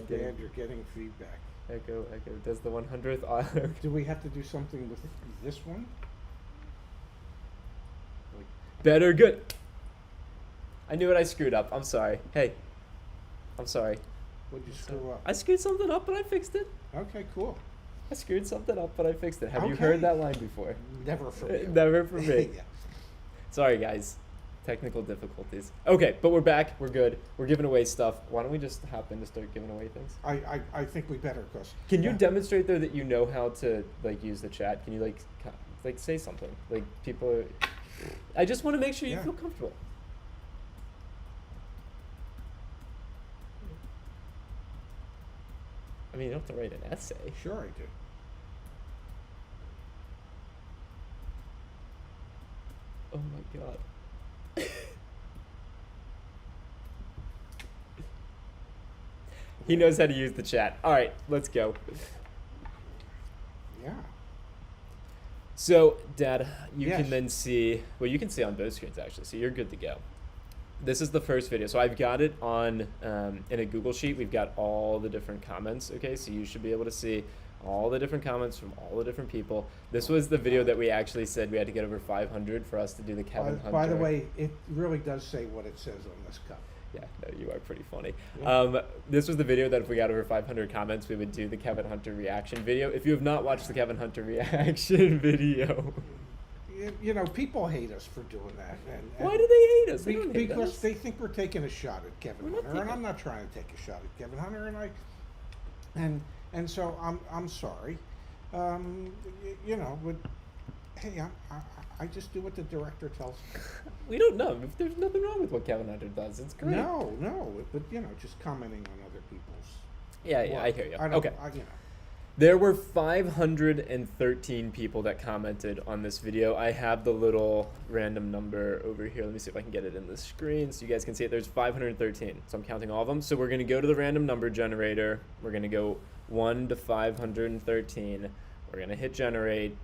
Dad, you're getting feedback. Echo. Does the 100th auto? Do we have to do something with this one? Like, Better good. I knew it. I screwed up. I'm sorry. Hey, I'm sorry. what'd you screw up? I screwed something up, but I fixed it. Okay, cool. I screwed something up, but I fixed it. Have you Okay. heard that line before? Never for me. Never for me. Yeah. Sorry, guys. Technical difficulties. Okay, but we're back. We're good. We're giving away stuff. Why don't we just hop in to start giving away things? I think we better, cause. Can you demonstrate though that you know how to like use the chat? Can you like say something? Like people. I just want to make sure you feel comfortable. I mean, you don't have to write an essay. Sure, I do. Oh my god. He knows how to use the chat. All right, let's go. Yeah. So, Dad, you Yes. can then see, well, you can see on both screens actually, so you're good to go. This is the first video. So I've got it on, in a Google Sheet. We've got all the different comments, okay? So you should be able to see all the different comments from all the different people. This was the video that we actually said we had to get over 500 for us to do the Kevin Hunter. By the way, it really does say what it says on this cup. Yeah, no, you are pretty funny. Yeah. This was the video that if we got over 500 comments, we would do the Kevin Hunter reaction video. If you have not watched the Kevin Hunter reaction video. You know, people hate us for doing that. And Why do they hate us? They don't hate because us. they think we're taking a shot at Kevin We're not Hunter, and taking- I'm not trying to take a shot at Kevin Hunter, and so I'm sorry. You know, but hey, I just do what the director tells me. We don't know. There's nothing wrong with what Kevin Hunter does. It's great. No, but you know, just commenting on other people's. Yeah, work. I hear you. I don't, Okay. you know. There were 513 people that commented on this video. I have the little random number over here. Let me see if I can get it in the screen so you guys can see it. There's 513. So I'm counting all of them. So we're going to go to the random number generator. We're going to go 1 to 513. We're going to hit generate.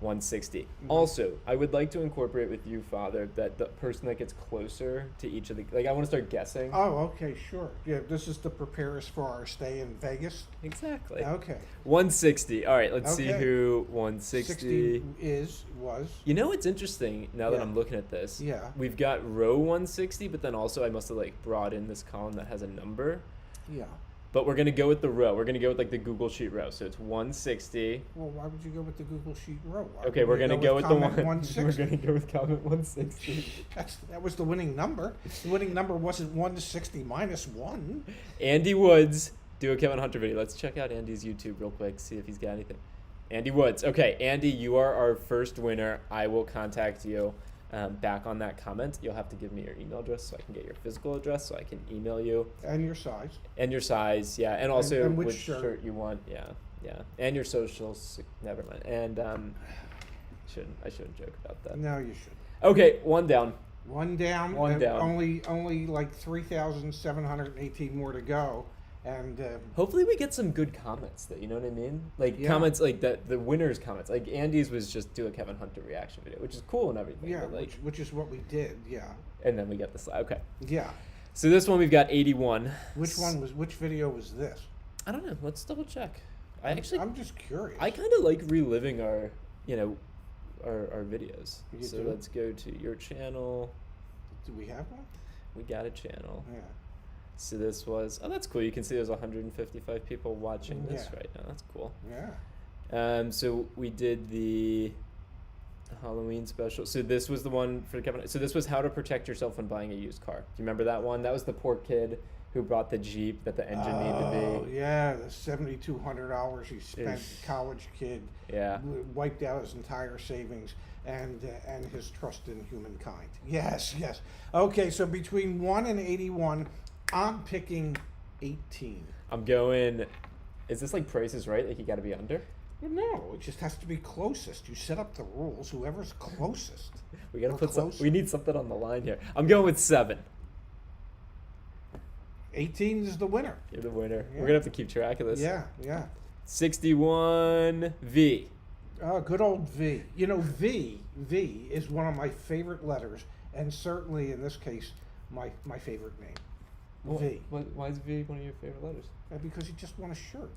160. Mm-hmm. Also, I would like to incorporate with you, Father, that the person that gets closer to each of the, like, I want to start guessing. Oh, okay, sure. Yeah, this is to prepare us for our stay in Vegas. Exactly. Okay. 160. All right, let's see Okay. who 160 was. You know what's interesting now that Yeah. I'm looking at this? Yeah. We've got row 160, but then also I must have like brought in this column that has a number. Yeah. But we're going to go with the row. We're going to go with like the Google Sheet row. So it's 160. Well, why would you go with the Google Sheet row? Why Okay, we're wouldn't going you to go with the comment one. 160? We're going to go with comment 160. That was the winning number. The winning number wasn't 160 minus 1. Andy Woods, do a Kevin Hunter video. Let's check out Andy's YouTube real quick, see if he's got anything. Andy Woods. Okay, Andy, you are our first winner. I will contact you back on that comment. You'll have to give me your email address so I can get your physical address so I can email you. And your size. And your size, yeah. And also and which which shirt. you want, yeah. And your socials, never mind. And I shouldn't joke about that. No, you should. Okay, one down. One down. One and down. Only like 3,718 more to go. And Hopefully we get some good comments that, you know what I mean? Like comments like that, the winners' comments. Like Andy's was just do a Kevin Hunter reaction video, which is cool and everything. yeah, but like, which is what we did. Yeah. and then we got the slide. Okay. Yeah. So this one we've got 81. Which video was this? I don't know. Let's double check. I'm just curious. I kind of like reliving our, our videos. You So do? let's go to your channel. Do we have one? We got a channel. Yeah. So this was, oh, that's cool. You can see there's 155 people watching this Yeah. right now. That's cool. Yeah. So we did the Halloween special. So this was the one for Kevin. So this was how to protect yourself when buying a used car. Do you remember that one? That was the poor kid who brought the Jeep that the engine needed to Oh, be. yeah, the $7,200 he spent, Ish. college kid, Yeah. wiped out his entire savings and his trust in humankind. Yes. Okay, so between 1 and 81, I'm picking 18. I'm going, is this like Price is Right? Like you got to be under? Well, no, it just has to be closest. You set up the rules. Whoever's closest. We got to Or put some, closer. we need something on the line here. I'm going with 7. 18 is the winner. You're the winner. Yeah. We're going to have to keep track of this. Yeah. 61 V. Oh, good old V. You know, V is one of my favorite letters, and certainly in this case, my favorite name. V. Why is V one of your favorite letters? Because you just want a shirt.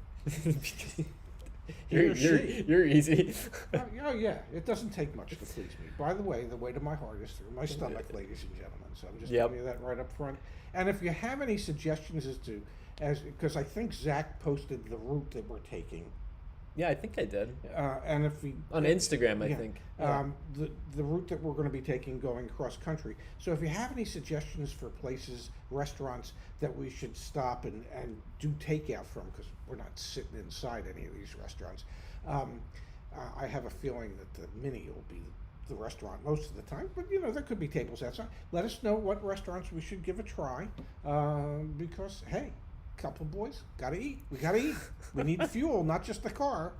You're easy. Oh yeah, it doesn't take much to please me. By the way to my heart is through my stomach, ladies and gentlemen. So I'm just Yep. telling you that right up front. And if you have any suggestions because I think Zach posted the route that we're taking, Yeah, I think I did. and if we On Instagram, I yeah, think. the route that we're going to be taking going cross country. So if you have any suggestions for places, restaurants that we should stop and do takeout from, because we're not sitting inside any of these restaurants, I have a feeling that the Mini will be the restaurant most of the time. But there could be tables outside. Let us know what restaurants we should give a try, because hey, couple boys gotta eat. We gotta eat. We need fuel, not just the car.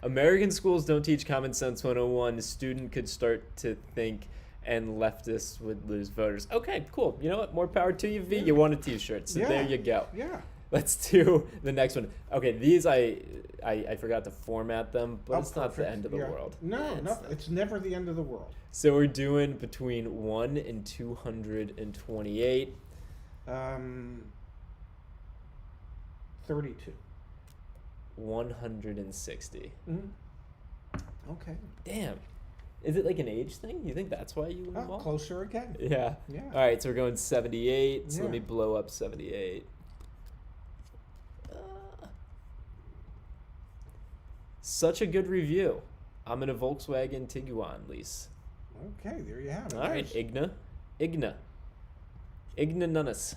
American schools don't teach Common Sense 101. A student could start to think, and leftists would lose voters. Okay, cool. You know what? More power to you, V. You want a T-shirt, so there you go. Yeah. Let's do the next one. Okay, these I forgot to format them, but it's not the perfect. end of the world. No, it's never the end of the world. So we're doing between 1 and 228. 32. 160. Okay. Damn. Is it like an age thing? You think that's why you win them all? Closer again. Yeah. Yeah. All right, so we're going 78. So let Yeah. me blow up 78. Such a good review. I'm in a Volkswagen Tiguan lease. Okay, there you have it. All right, Igna Nunnis.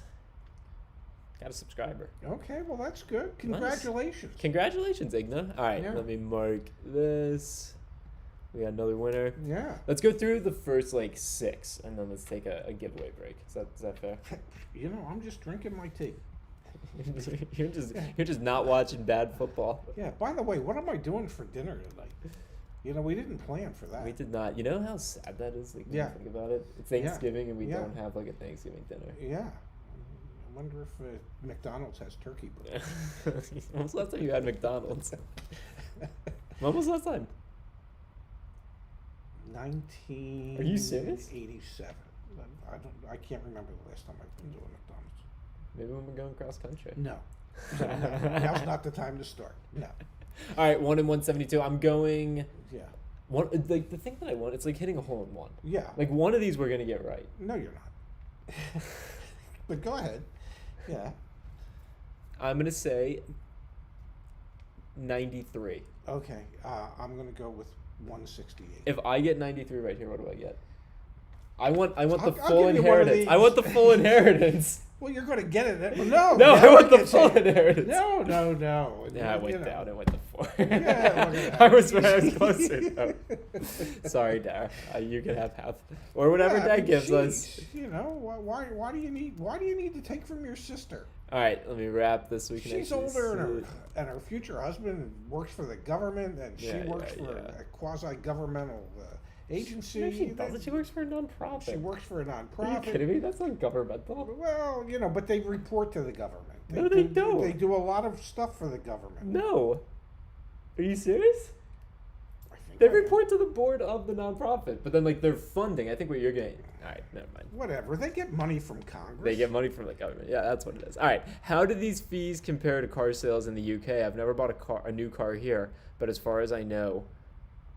Got a subscriber. Okay, well that's good. Congratulations. Congratulations, Igna. All right, Yeah. let me mark this. We got another winner. Yeah. Let's go through the first 6, and then let's take a giveaway break. Is that fair? I'm just drinking my tea. you're just not watching bad football. Yeah. By the way, what am I doing for dinner tonight? We didn't plan for that. We did not. You know how sad that is? When you think about it. It's Thanksgiving and we don't have a Thanksgiving dinner. Yeah. I wonder if McDonald's has turkey burgers. When was the last time you had McDonald's? When was the last time? 1987. Are you serious? I can't remember the last time I've been doing McDonald's. Maybe when we're going cross country. No. Now's not the time to start. No. All right, 1 and 172. I'm going. Yeah. The thing that I want, it's like hitting a hole in one. Yeah. Like one of these we're gonna get right. No, you're not. But go ahead. Yeah. I'm gonna say 93. Okay. I'm gonna go with 168. If I get 93 right here, what do I get? I want the I'll full give you one of inheritance. I these. want the full inheritance. Well, you're going to get it. No. No, I want the gets full it. inheritance. No. Yeah, I went down. I went to 4. Yeah, look at that. I was closer. Though. Sorry, Dara. You can have half, or whatever Yeah, Dad gives us. Why do you need to take from your sister? All right, let me wrap this. We can. She's actually older, see. and her future husband works for the government, and she works for a quasi-governmental agency. No, she doesn't. She works for a nonprofit. She works for a nonprofit. Are you kidding me? That's not governmental. Well, but they report to the government. They don't. They do a lot of stuff for the government. No. Are you serious? I think They report to the board of the nonprofit, but then their funding. I think what you're getting. All right, never mind. Whatever. They get money from Congress. They get money from the government. Yeah, that's what it is. All right. How do these fees compare to car sales in the UK? I've never bought a new car here, but as far as I know,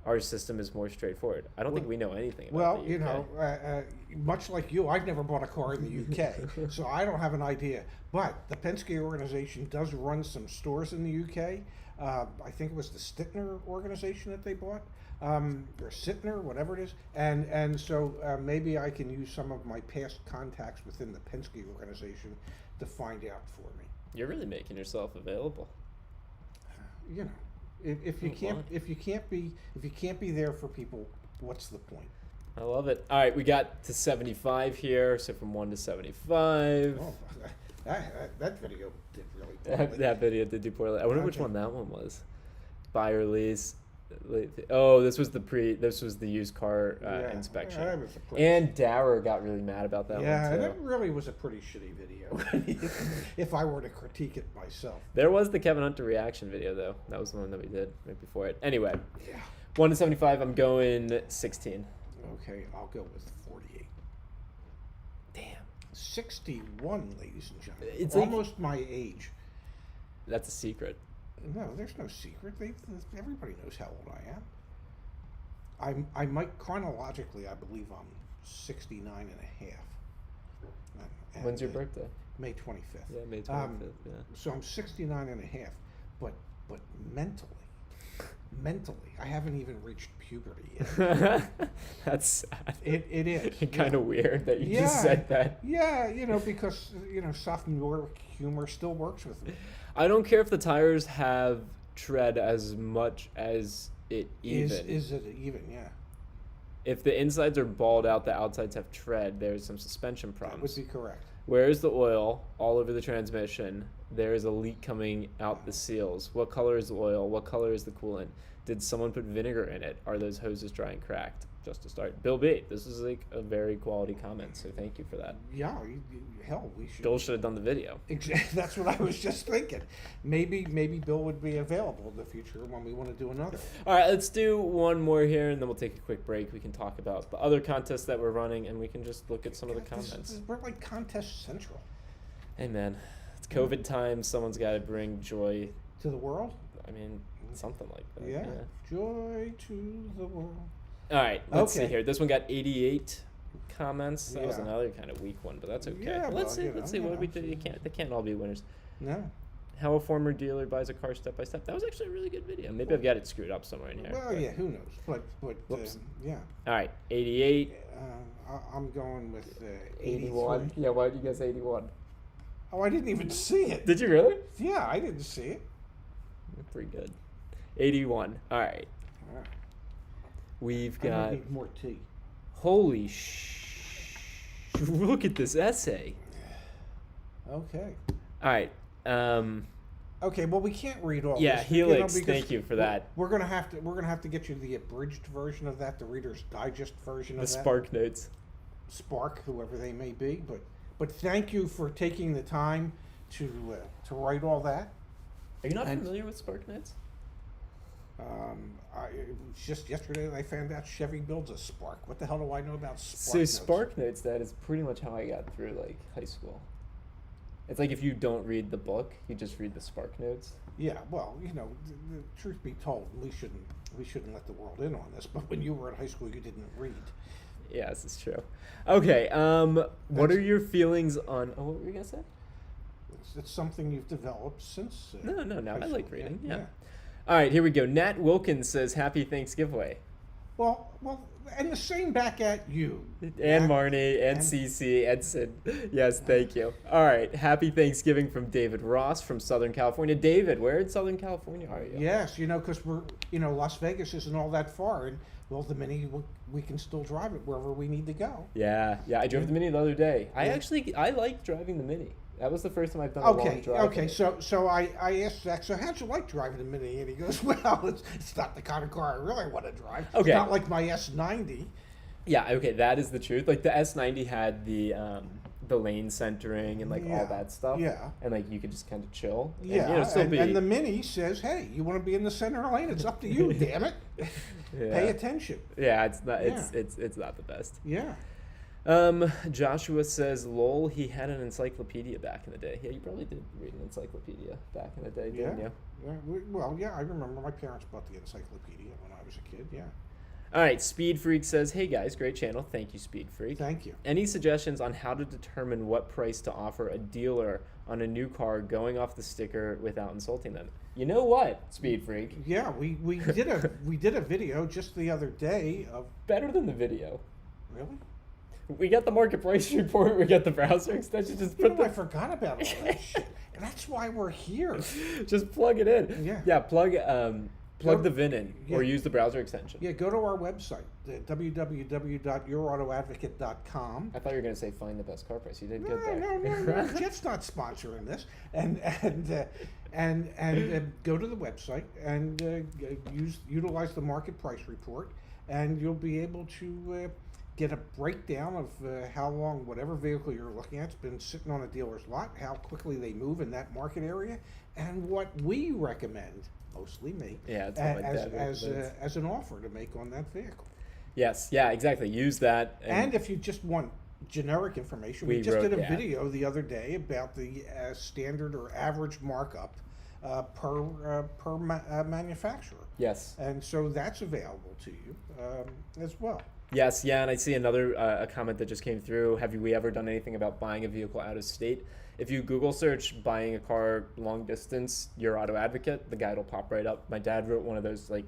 our system is more straightforward. I don't think we know anything about the UK. Much like you, I've never bought a car in the UK, so I don't have an idea. But the Penske organization does run some stores in the UK. I think it was the Stittner organization that they bought, or Sittner, whatever it is. And so maybe I can use some of my past contacts within the Penske organization to find out for me. You're really making yourself available. If you can't be there for people, what's the point? I love it. All right, we got to 75 here, so from 1 to 75. Oh, that video did really poorly. That video did do poorly. I wonder which one that one was. Buy or lease. Oh, this was the used car inspection. That was And Dara got really mad about that one too. Yeah, that really was a pretty shitty video. if I were to critique it myself. There was the Kevin Hunter reaction video though. That was the one that we did right before it. Anyway, Yeah. 1 to 75. I'm going 16. Okay, I'll go with 48. Damn. 61, ladies and gentlemen. It's like- almost my age. That's a secret. No, there's no secret. Everybody knows how old I am. I might chronologically, I believe I'm 69 and a half. And, When's your birthday? May 25th. Yeah, May 25th. Yeah. So I'm 69 and a half, but mentally, I haven't even reached puberty yet. That's sad. It is. Kind of weird that you just said that. Yeah, because sophomore humor still works with me. I don't care if the tires have tread as much as it even. Is it even? Yeah. If the insides are balled out, the outsides have tread, there's some suspension That problems. would be correct. Where is the oil? All over the transmission. There is a leak coming out the seals. What color is the oil? What color is the coolant? Did someone put vinegar in it? Are those hoses dry and cracked? Just to start. Bill B, this is like a very quality comment, so thank you for that. Yeah, hell, we should. Bill should have done the video. Exactly. That's what I was just thinking. Maybe Bill would be available in the future when we want to do another. All right, let's do one more here, and then we'll take a quick break. We can talk about the other contests that we're running, and we can just look at some of the comments. We're like contest central. Hey, man, it's COVID time. Someone's got to bring joy To the world? I mean, something like that. Yeah. Joy to the world. All right, let's see Okay. here. This one got 88 comments. That was Yeah. another kind of weak one, but that's okay. Yeah, let's well, see. Let's see what we do. They can't all be winners. No. How a former dealer buys a car step by step. That was actually a really good video. Maybe I've got it screwed up somewhere in here. Well, but- yeah, who knows? But Whoops. yeah. All right, 88. I'm going with 81. 83. Yeah, why did you guess 81? Oh, I didn't even see it. Did you really? Yeah, I didn't see it. Pretty good. 81. All right. All right. We've I got. need more tea. Holy look at this essay. Okay. All right. Okay. Well, we can't read all. Yeah, this, Helix. because Thank you for that. We're gonna have to get you the abridged version of that, the Reader's Digest version The of that. Spark Notes. Spark, whoever they may be, but thank you for taking the time to write all that. Are you not And- familiar with Spark Notes? It was just yesterday that I found out Chevy builds a Spark. What the hell do I know about Spark? So Notes? Spark Notes, that is pretty much how I got through like high school. It's like if you don't read the book, you just read the Spark Notes. Yeah, well, the truth be told, we shouldn't let the world in on this. But when you were in high school, you didn't read. Yeah, this is true. Okay. What That's- are your feelings on? Oh, what were you gonna say? It's something you've developed since. No. I high like school. reading. Yeah. All right, here we go. Nat Wilkins says, "Happy Thanksgiveaway." Well, and the same back at you. And Nat. Marnie, and and- Cece, and Sid. Yes, thank you. All right, happy Thanksgiving from David Ross from Southern California. David, where in Southern California are you? Yes, because we're Las Vegas isn't all that far, and well, the Mini we can still drive it wherever we need to go. Yeah. I drove the Mini the other day. Yeah. I like driving the Mini. That was the first time I've done a long drive. Okay. So I asked Zach, so how'd you like driving the Mini? And he goes, well, it's not the kind of car I really want to drive. Okay. It's not like my S90. Yeah, okay, that is the truth. Like the S90 had the lane centering and like Yeah, all that stuff. yeah. And like you could just kind of chill. And, Yeah, still be, and the Mini says, hey, you want to be in the center lane? It's up to you, damn it. yeah. Pay attention. Yeah, it's not Yeah. it's not the best. Yeah. Joshua says, lol, he had an encyclopedia back in the day. Yeah, you probably did read an encyclopedia back in the day, didn't you? Yeah, I remember my parents bought the encyclopedia when I was a kid, yeah. All right, Speed Freak says, hey guys, great channel. Thank you, Speed Freak. Thank you. Any suggestions on how to determine what price to offer a dealer on a new car going off the sticker without insulting them? You know what, Speed Freak? Yeah, we did a video just the other day of Better than the video. really? We got the market price report. We got the browser extension. Just put I forgot about all that shit. And that's why we're here. just plug it in. Yeah. Yeah. Plug the VIN in or Yeah. use the browser extension. Yeah, go to our website, www.yourautoadvocate.com. I thought you were gonna say find the best car price. You did No, good there. no. Jeff's not sponsoring this. And go to the website and utilize the market price report, and you'll be able to get a breakdown of how long whatever vehicle you're looking at's been sitting on a dealer's lot, how quickly they move in that market area, and what we recommend, mostly me, Yeah, it's what my dad as recommends. an offer to make on that vehicle. Yes. Yeah. Exactly. Use that. And if you just want generic information. We We just wrote- did a yeah. video the other day about the standard or average markup per manufacturer. Yes. And so that's available to you as well. Yes, yeah, and I see another a comment that just came through. Have we ever done anything about buying a vehicle out of state? If you Google search buying a car long distance, Your Auto Advocate, the guide will pop right up. My dad wrote one of those, like,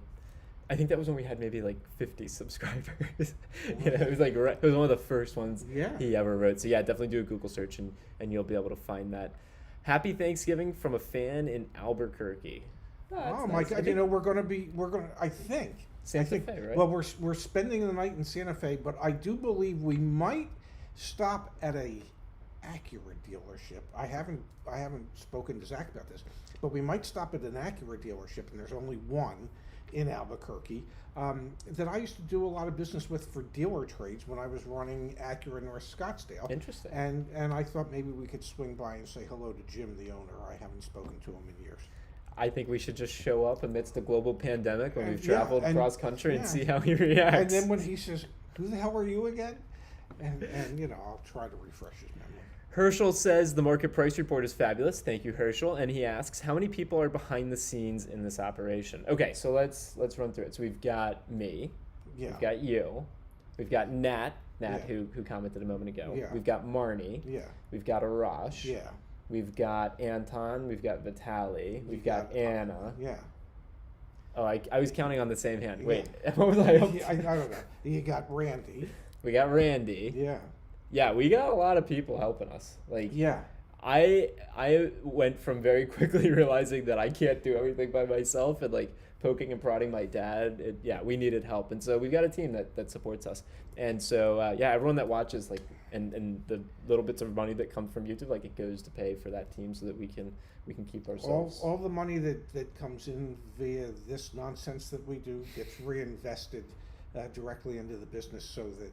I think that was when we had maybe like 50 subscribers. It was like it was one of the first ones he ever wrote. So yeah, definitely do a Google search and you'll be able to find that. Happy Thanksgiving from a fan in Albuquerque. Oh my God! You know, we're gonna. I think. Santa Fe, right? Well, we're spending the night in Santa Fe, but I do believe we might stop at a Acura dealership. I haven't spoken to Zach about this, but we might stop at an Acura dealership, and there's only one in Albuquerque that I used to do a lot of business with for dealer trades when I was running Acura North Scottsdale. Interesting. And I thought maybe we could swing by and say hello to Jim, the owner. I haven't spoken to him in years. I think we should just show up amidst the global pandemic when we've Yeah, traveled and- cross country and yeah. see how he reacts. And then when he says, "Who the hell are you again?" and you know, I'll try to refresh his memory. Herschel says the market price report is fabulous. Thank you, Herschel. And he asks, how many people are behind the scenes in this operation? Okay, so let's run through it. So we've got me. Yeah. We've got you. We've got Nat, Yeah. who commented a moment ago. Yeah. We've got Marnie. Yeah. We've got Arash. Yeah. We've got Anton. We've got Vitali. We've got Anna. Yeah. Oh, I was counting on the same hand. Yeah. Wait, what was I up to? I don't know. You got Randy. We got Randy. Yeah. Yeah, we got a lot of people helping us. Like, Yeah. I went from very quickly realizing that I can't do everything by myself and like poking and prodding my dad. We needed help, and so we've got a team that supports us. And so everyone that watches, like, and the little bits of money that come from YouTube, like, it goes to pay for that team so that we can keep ourselves. All the money that comes in via this nonsense that we do gets reinvested directly into the business, so that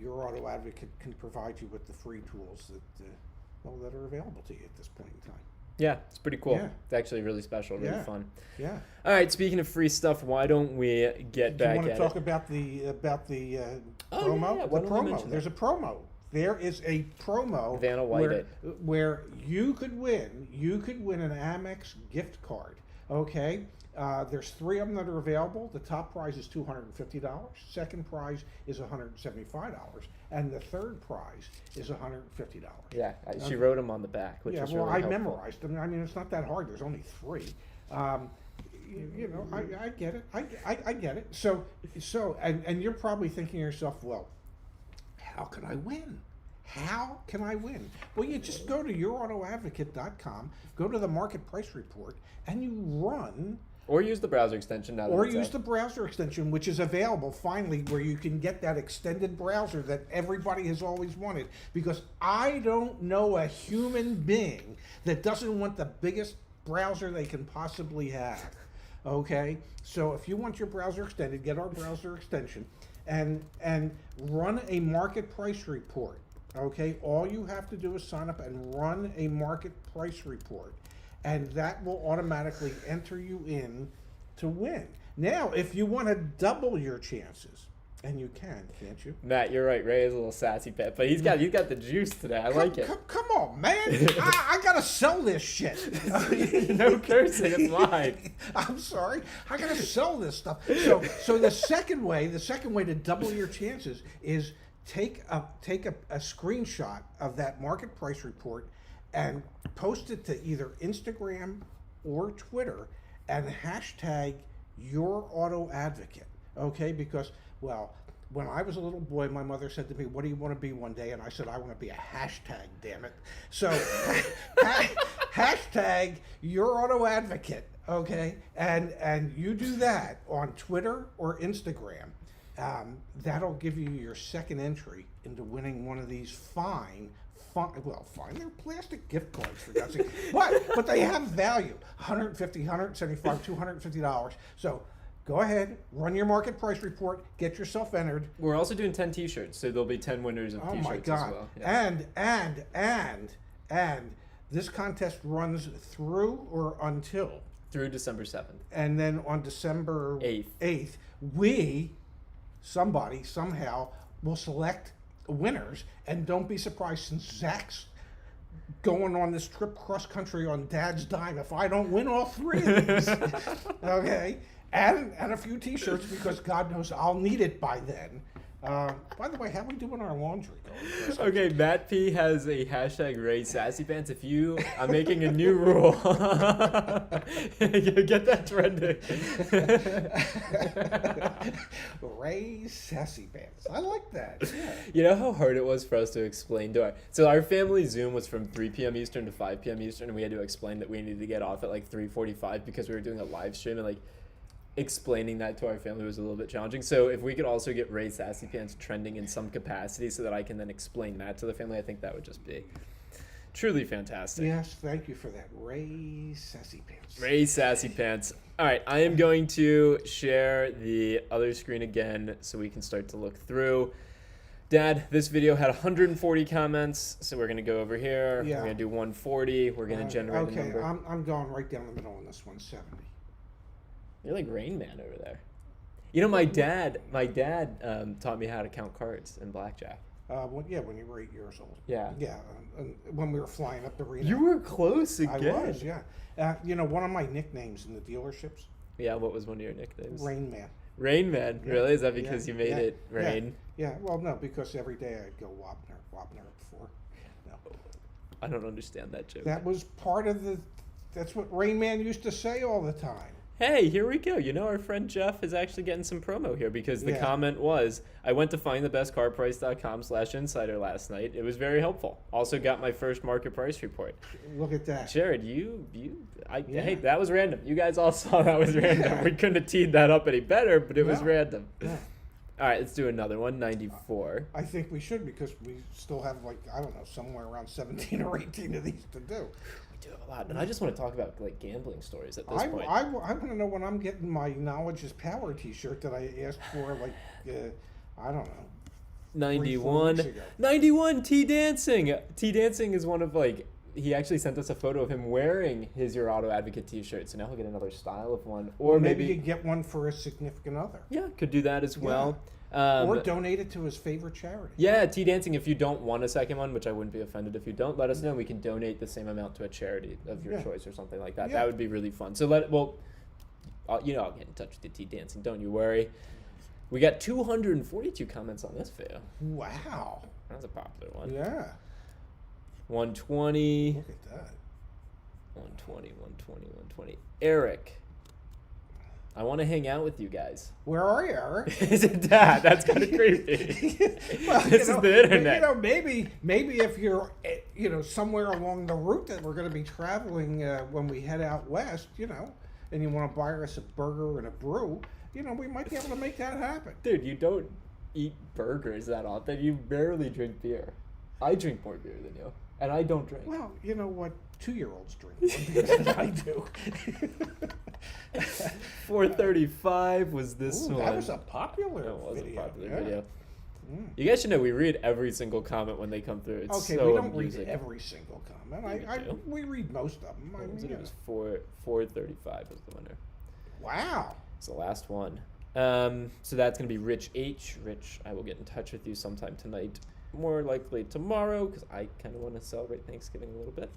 Your Auto Advocate can provide you with the free tools that are available to you at this point in time. Yeah, it's pretty cool. Yeah. It's actually really special, really fun. Yeah. All right, speaking of free stuff, why don't we get Do you back want to at talk it? about the Oh, promo? yeah. The Why don't we promo. mention There's that? a promo. There is a promo Vanna White where you could win. You could win an AMEX gift card. Okay. There's 3 of them that are available. The top prize is $250. Second prize is $175, and the third prize is $150. Yeah, she wrote them on the back, which was well, really I helpful. memorized them. I mean, it's not that hard. There's only 3. You know, I get it. I get it. So, and you're probably thinking to yourself, well, how can I win? How can I win? Well, you just go to yourautoadvocate.com, go to the market price report, and you run. Or use the browser extension now. Or use the browser extension, which is available finally, where you can get that extended browser that everybody has always wanted. Because I don't know a human being that doesn't want the biggest browser they can possibly have. Okay? So if you want your browser extended, get our browser extension and run a market price report. Okay? All you have to do is sign up and run a market price report. And that will automatically enter you in to win. Now, if you want to double your chances, and you can, can't you? Matt, you're right. Ray is a little sassy pet, but he's got the juice today. I like it. Come on, man! I gotta sell this shit. No cursing, it's mine. I'm sorry. I gotta sell this stuff. So the second way to double your chances is take a screenshot of that market price report and post it to either Instagram or Twitter and hashtag Your Auto Advocate. Okay? Because, well, when I was a little boy, my mother said to me, "What do you want to be one day?" And I said, "I want to be a hashtag, damn it." So hashtag Your Auto Advocate. Okay? And you do that on Twitter or Instagram. That'll give you your second entry into winning one of these fine, they're plastic gift cards, for God's sake. But they have value. $150, $175, $250. So go ahead, run your market price report, get yourself entered. We're also doing 10 t-shirts, so there'll be 10 winners of Oh t-shirts my God. as well. Yeah. And this contest runs through or until. Through December 7th. And then on December 8th. 8th, we, somebody, somehow, will select winners, and don't be surprised since Zach's going on this trip cross country on Dad's dime if I don't win all 3 of these. Okay, and a few T-shirts because God knows I'll need it by then. By the way, how are we doing our laundry going? Okay, Matt P has a hashtag Ray Sassy Pants. If you, I'm making a new rule. Get that trending. Ray Sassy Pants. I like that. Yeah. You know how hard it was for us to explain to our family Zoom was from 3 p.m. Eastern to 5 p.m. Eastern, and we had to explain that we needed to get off at like 3:45 because we were doing a live stream, and like explaining that to our family was a little bit challenging. So if we could also get Ray Sassy Pants trending in some capacity so that I can then explain that to the family, I think that would just be truly fantastic. Yes, thank you for that. Ray Sassy Pants. Ray Sassy Pants. All right, I am going to share the other screen again so we can start to look through. Dad, this video had 140 comments, so we're going to go over here. Yeah. We're going to do 140. We're going to generate a okay, number. I'm going right down the middle on this 170. You're like Rain Man over there. You know, my dad taught me how to count cards in blackjack. When you were 8 years old. Yeah. Yeah, when we were flying up the Reno. You were close again. I was, yeah. One of my nicknames in the dealerships, Yeah, what was one of your nicknames? Rain Man. Rain Man, Yeah. really? Is that because Yeah. you made Yeah. it rain? Yeah, well, no, because every day I'd go Wapner before. No. I don't understand that joke. That was part of that's what Rain Man used to say all the time. Hey, here we go. You know, our friend Jeff is actually getting some promo here because the Yeah. comment was, I went to findthebestcarprice.com/insider last night. It was very helpful. Also got my first market price report. Look at that. Jared, Yeah. hey, that was random. You guys all saw that was random. Yeah. We couldn't have teed that up any better, but it was No. random. Yeah. All right, let's do another one, 94. I think we should because we still have somewhere around 17 or 18 of these to do. We do have a lot, and I just want to talk about like gambling stories at this I point. want to know when I'm getting my Knowledge is Power T-shirt that I asked for, I don't know. 91. 3-4 weeks ago. 91, T Dancing. T Dancing is one of he actually sent us a photo of him wearing his Your Auto Advocate t-shirt, so now he'll get another style of one. Or maybe you get one for a significant other. Yeah, could do that as well. Or donate it to his favorite charity. Yeah, T Dancing, if you don't want a second one, which I wouldn't be offended if you don't, let us know. We can donate the same amount to a charity of your choice or something like that. Yeah. That would be really fun. So I'll get in touch with the T Dancing, don't you worry. We got 242 comments on this video. Wow. That's a popular one. Yeah. 120. Look at that. 120. Eric, I want to hang out with you guys. Where are you, Eric? Is it that? That's kind of creepy. Well, This is the internet. Maybe if you're, somewhere along the route that we're going to be traveling when we head out west, and you want to buy us a burger and a brew, we might be able to make that happen. Dude, you don't eat burgers that often. You barely drink beer. I drink more beer than you, and I don't drink. Well, you know what? 2-year-olds drink more beer than I do. 435 was this Ooh, one. that was a popular That was video. a popular Yeah. video. Mm. You guys should know we read every single comment when they come through. It's Okay, so we don't amusing. read every single comment. Yeah, we do. We read most of them. What was it? It was 435 was the winner. Wow. It's the last one. So that's going to be Rich H. Rich, I will get in touch with you sometime tonight. More likely tomorrow, because I kind of want to celebrate Thanksgiving a little bit.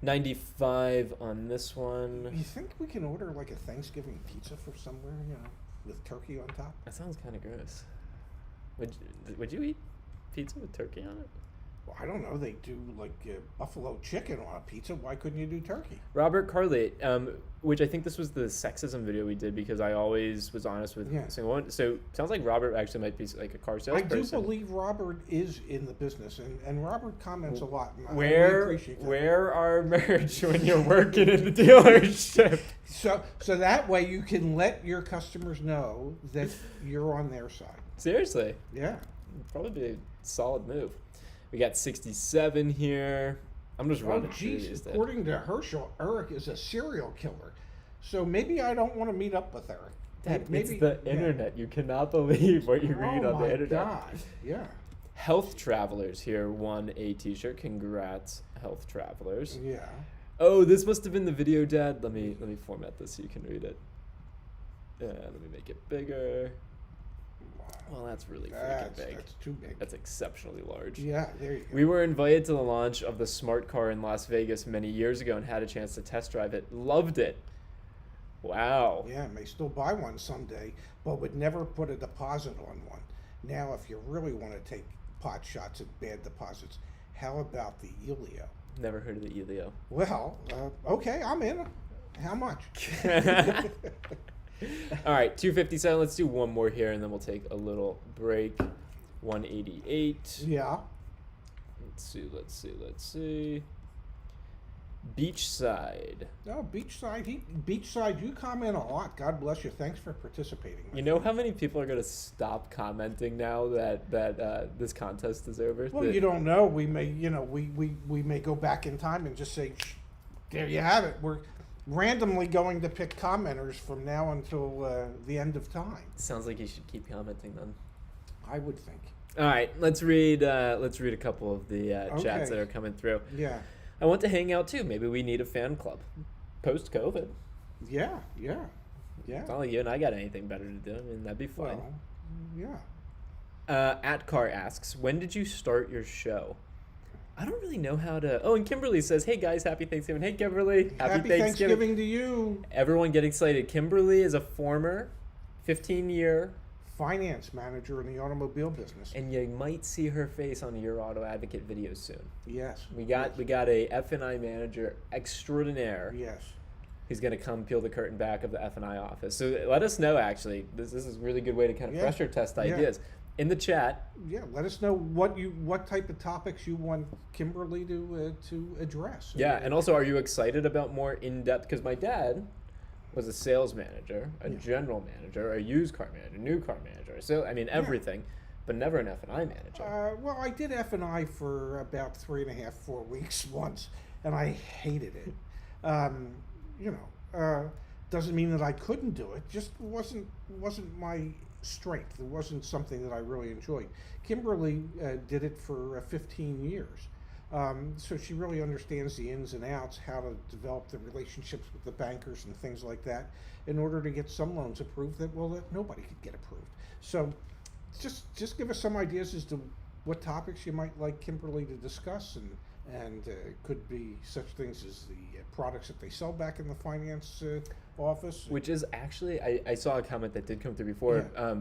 95 on this one. You think we can order like a Thanksgiving pizza for somewhere, with turkey on top? That sounds kind of gross. Would you eat pizza with turkey on it? Well, I don't know. They do like buffalo chicken on a pizza. Why couldn't you do turkey? Robert Carlate, which I think this was the sexism video we did because I always was honest with single one. So sounds like Robert actually might be like a car salesperson. I do believe Robert is in the business, and Robert comments a lot. And I really Where appreciate that. where are merch when you're working in the dealership? So that way you can let your customers know that you're on their side. Seriously, Yeah. probably be a solid move. We got 67 here. I'm just Oh, running through geez. these. According to Herschel, Eric is a serial killer. So maybe I don't want to meet up with Eric. It's the internet. You cannot believe what you read on the internet. God. Yeah. Health Travelers here won a t-shirt. Congrats, Health Travelers. Yeah. Oh, this must have been the video, Dad. Let me format this so you can read it. Let me make it bigger. Well, that's really freaking big. That's too big. That's exceptionally large. Yeah, there you go. We were invited to the launch of the smart car in Las Vegas many years ago and had a chance to test drive it. Loved it. Wow. Yeah, may still buy one someday, but would never put a deposit on one. Now, if you really want to take pot shots at bad deposits, how about the Elio? Never heard of the Elio. Well, okay, I'm in. How much? All right, 257. Let's do one more here, and then we'll take a little break. 188. Yeah. Let's see. Beachside. No, Beachside, you comment a lot. God bless you. Thanks for participating. You know how many people are going to stop commenting now that this contest is over? Well, you don't know. We may, we may go back in time and just say, "Shh, there you have it." We're randomly going to pick commenters from now until the end of time. Sounds like you should keep commenting then. I would think. All right, let's read a couple of the chats that are coming through. Yeah. I want to hang out too. Maybe we need a fan club post-COVID. Yeah. It's not like you and I got anything better to do. I mean, that'd be fun. Well, yeah. Atcar asks, when did you start your show? I don't really know how to... Oh, and Kimberly says, hey guys, happy Thanksgiving. Hey, Kimberly. Happy Thanksgiving to you. Everyone get excited. Kimberly is a former 15-year... finance manager in the automobile business. And you might see her face on Your Auto Advocate videos soon. Yes. We got a F&I manager extraordinaire. Yes. Who's going to come peel the curtain back of the F&I office. So let us know, actually. This is a really good way to kind of pressure test ideas. In the chat. Yeah, let us know what type of topics you want Kimberly to address. Yeah, and also, are you excited about more in-depth? Because my dad was a sales manager, a general manager, a used car manager, new car manager. So, I mean, everything, but never an F&I manager. Well, I did F&I for about 3.5, 4 weeks once, and I hated it. Doesn't mean that I couldn't do it. Just wasn't my strength. It wasn't something that I really enjoyed. Kimberly did it for 15 years. So she really understands the ins and outs, how to develop the relationships with the bankers and things like that in order to get some loans approved that nobody could get approved. So just give us some ideas as to what topics you might like Kimberly to discuss, and it could be such things as the products that they sell back in the finance office. Which is actually, I saw a comment that did come through before. Yeah.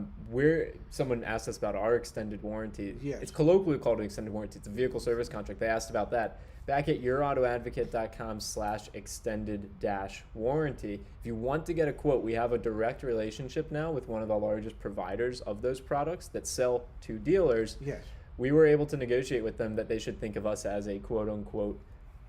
Someone asked us about our extended warranty. Yes. It's colloquially called an extended warranty. It's a vehicle service contract. They asked about that. Back at yourautoadvocate.com/extended-warranty. If you want to get a quote, we have a direct relationship now with one of the largest providers of those products that sell to dealers. Yes. We were able to negotiate with them that they should think of us as a quote-unquote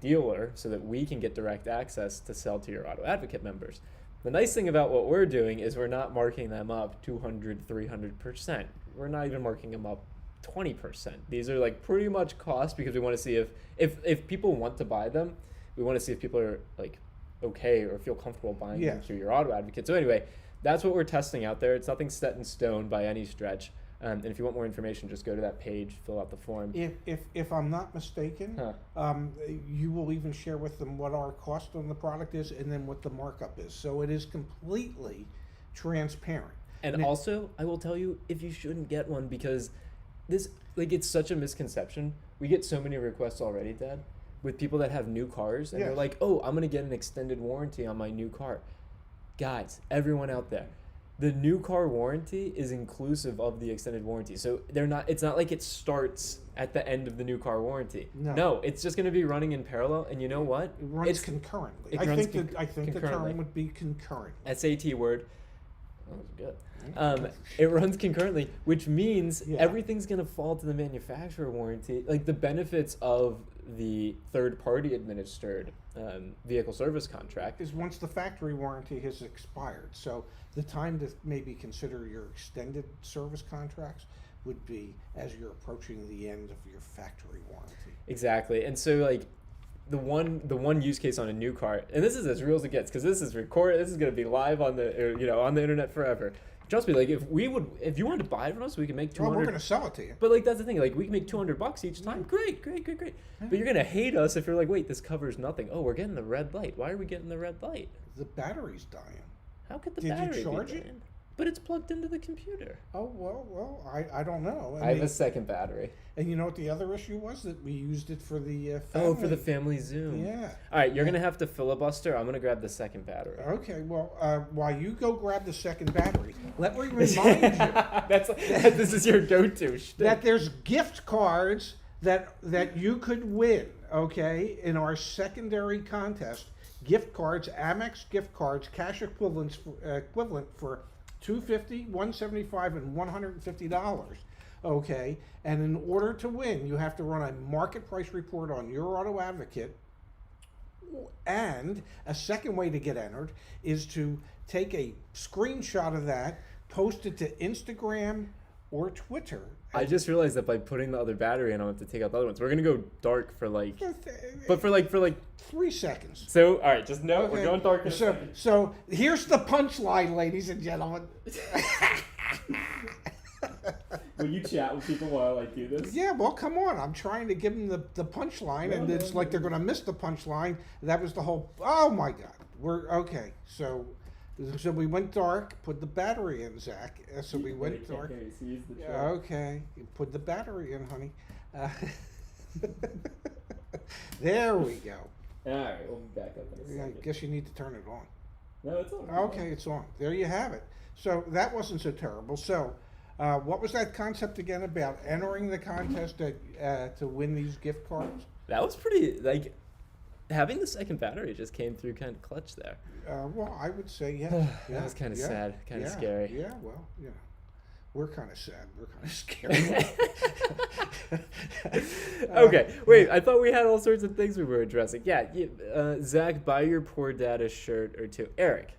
dealer so that we can get direct access to sell to Your Auto Advocate members. The nice thing about what we're doing is we're not marking them up 200, 300%. We're not even marking them up 20%. These are like pretty much cost because we want to see if people want to buy them, we want to see if people are like okay or feel comfortable buying them through Your Auto Advocate. So anyway, that's what we're testing out there. It's nothing set in stone by any stretch. And if you want more information, just go to that page, fill out the form. If I'm not mistaken, you will even share with them what our cost on the product is and then what the markup is. So it is completely transparent. And also, I will tell you if you shouldn't get one because this, it's such a misconception. We get so many requests already, Dad, with people that have new cars and they're like, oh, I'm going to get an extended warranty on my new car. Guys, everyone out there. The new car warranty is inclusive of the extended warranty. So it's not like it starts at the end of the new car warranty. No, it's just going to be running in parallel. And you know what? It runs concurrently. I think the term would be concurrent. SAT word. Oh, that was good. It runs concurrently, which means everything's going to fall to the manufacturer warranty. Like the benefits of the third-party administered vehicle service contract is once the factory warranty has expired. So the time to maybe consider your extended service contracts would be as you're approaching the end of your factory warranty. Exactly. And so like the one use case on a new car, and this is as real as it gets because this is recorded, this is going to be live on the on the internet forever. Trust me, like if you wanted to buy it from us, we can make $200. Well, we're going to sell it to you. But like that's the thing, like we can make $200 each time. Great. Yeah. But you're going to hate us if you're like, wait, this covers nothing. Oh, we're getting the red light. Why are we getting the red light? The battery's dying. How could the battery Did you charge be it? dying? But it's plugged into the computer. Oh, well, I don't know. I have a second battery. And you know what the other issue was? That we used it for the family. Oh, for the family Zoom. Yeah. All right, you're going to have to filibuster. I'm going to grab the second battery. Okay, well, while you go grab the second battery, let me remind you This is your go-to shtick. that there's gift cards that you could win, okay, in our secondary contest. Gift cards, AMEX gift cards, cash equivalent for $250, $175, and $150. Okay, and in order to win, you have to run a market price report on Your Auto Advocate. And a second way to get entered is to take a screenshot of that, post it to Instagram or Twitter. I just realized that by putting the other battery in, I don't have to take out the other ones. We're gonna go dark for like, for like 3 seconds. So all right, just know Okay. we're going dark. So here's the punchline, ladies and gentlemen. Will you chat with people while I do this? Yeah, well, come on. I'm trying to give them the punchline, and it's like they're going to miss the punchline. That was the whole. Oh my God. We're okay. So we went dark. Put the battery in, Zach. So we went dark. Okay, you put the battery in, honey. There we go. All right, we'll be back up in a I second. guess you need to turn it on. No, it's on. Okay, it's on. There you have it. So that wasn't so terrible. So, what was that concept again about entering the contest to win these gift cards? That was pretty like having the second battery just came through kind of clutch there. Well, I would say yeah. That was kind of sad, kind of scary. Yeah, well, you know, we're kind of sad. We're kind of scared. Okay, wait. I thought we had all sorts of things we were addressing. Yeah, Zach, buy your poor dad a shirt or two. Eric,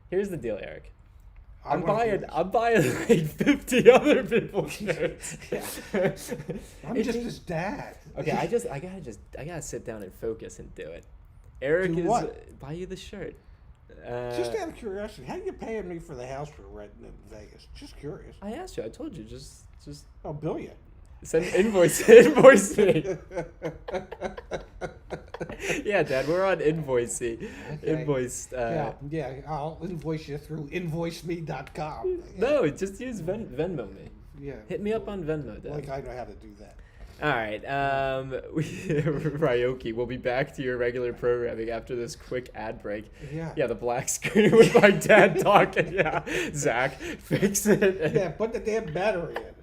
here's the deal, Eric. I'm buying like 50 other people's shirts. I'm just his dad. Okay, I gotta sit down and focus and do it. Eric Do is what? buy you the shirt. Just out of curiosity, how you paying me for the house we're renting in Vegas? Just curious. I asked you. I told you. Just Oh, bill you. send invoice me. Yeah, Dad, we're on Invoicey. Okay. Invoiced. Yeah, I'll invoice you through invoiceme.com. No, just use Venmo me. Yeah. Hit me up on Venmo, Dad. Like I know how to do that. All right, Ryoki, we'll be back to your regular programming after this quick ad break. Yeah. The black screen with my dad talking. Yeah, Zach, fix it. Yeah, put the damn battery in.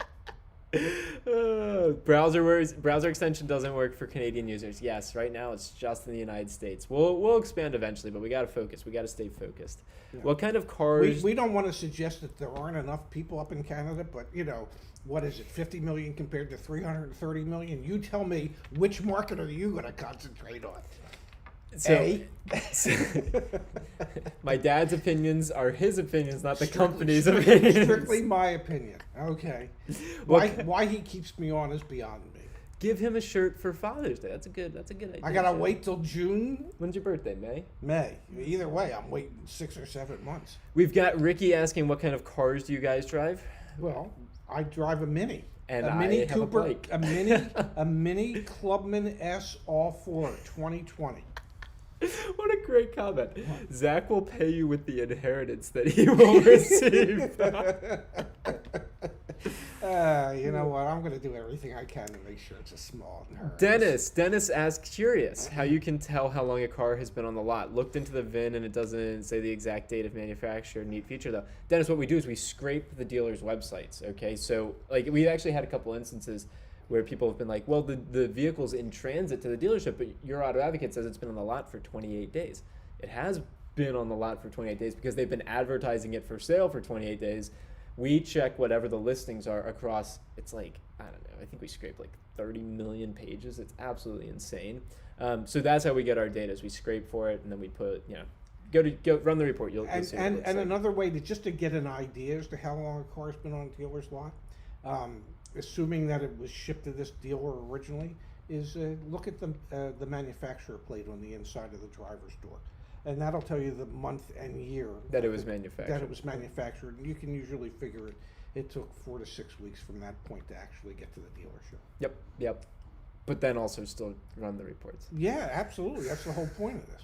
Browser extension doesn't work for Canadian users. Yes, right now it's just in the United States. We'll expand eventually, but we got to focus. We got to stay focused. Yeah. What kind of cars? We don't want to suggest that there aren't enough people up in Canada, but you know, what is it, 50 million compared to 330 million? You tell me, which market are you going to concentrate on? So, my dad's opinions are his opinions, not the company's opinions. Strictly my opinion. Okay. Why he keeps me on is beyond me. Give him a shirt for Father's Day. That's a good idea. I gotta wait till June. When's your birthday? May? May. Either way, I'm waiting 6 or 7 months. We've got Ricky asking, what kind of cars do you guys drive? Well, I drive a Mini. And a Mini I have Cooper, a bike. a Mini Clubman S All-4 2020. What a great comment. Zach will pay you with the inheritance that he will receive. You know what? I'm going to do everything I can to make sure it's a small inheritance. Dennis asks, curious how you can tell how long a car has been on the lot. Looked into the VIN and it doesn't say the exact date of manufacture. Neat feature though. Dennis, what we do is we scrape the dealer's websites. Okay, so like we actually had a couple instances where people have been like, well, the vehicle's in transit to the dealership, but Your Auto Advocate says it's been on the lot for 28 days. It has been on the lot for 28 days because they've been advertising it for sale for 28 days. We check whatever the listings are across, it's like, I don't know, I think we scraped like 30 million pages. It's absolutely insane. So that's how we get our data, is we scrape for it and then we put, go run the report. You'll see what it looks like. Another way just to get an idea as to how long a car's been on a dealer's lot, assuming that it was shipped to this dealer originally, is look at the manufacturer plate on the inside of the driver's door. And that'll tell you the month and year that it was manufactured. And you can usually figure it took 4 to 6 weeks from that point to actually get to the dealership. Yep. But then also still run the reports. Yeah, absolutely. That's the whole point of this.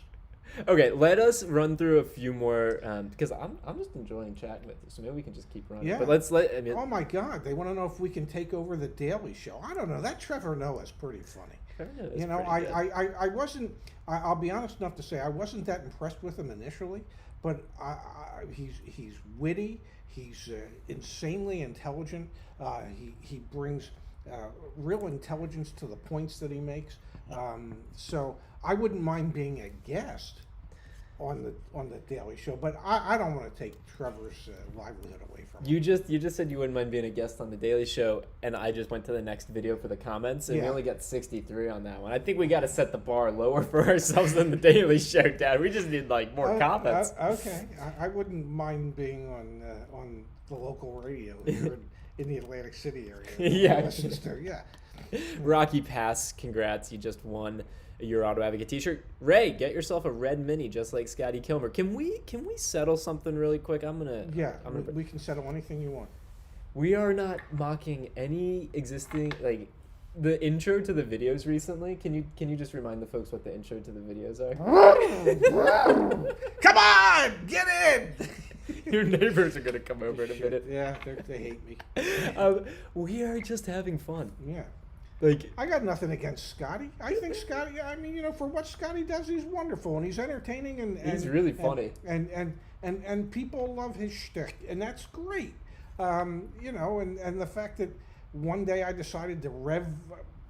Okay, let us run through a few more because I'm just enjoying chatting with you, so maybe we can just keep running. Yeah. But I mean, Oh my God, they want to know if we can take over the Daily Show. I don't know. That Trevor Noah's pretty funny. Trevor Noah's You know, pretty good. I wasn't. I'll be honest enough to say I wasn't that impressed with him initially, but he's witty. He's insanely intelligent. He brings real intelligence to the points that he makes. So I wouldn't mind being a guest on the Daily Show, but I don't want to take Trevor's livelihood away from him. You just said you wouldn't mind being a guest on the Daily Show, and I just went to the next video for the comments, and we Yeah. only got 63 on that one. I think we got to set the bar lower for ourselves than the Daily Show, Dad. We just need like more comments. Okay, I wouldn't mind being on the local radio here in the Atlantic City area. Yeah. Listens to, yeah. Rocky Pass, congrats! You just won a Your Auto Advocate T-shirt. Ray, get yourself a red mini, just like Scotty Kilmer. Can we settle something really quick? We can settle anything you want. We are not mocking any existing the intro to the videos recently. Can you just remind the folks what the intro to the videos are? Come on, get in. Your neighbors are gonna come over in a minute. Yeah, they hate me. We are just having fun. Yeah. Like, I got nothing against Scotty. I think Scotty, I mean, for what Scotty does, he's wonderful and he's entertaining and He's really funny. And people love his shtick, and that's great. And the fact that one day I decided to rev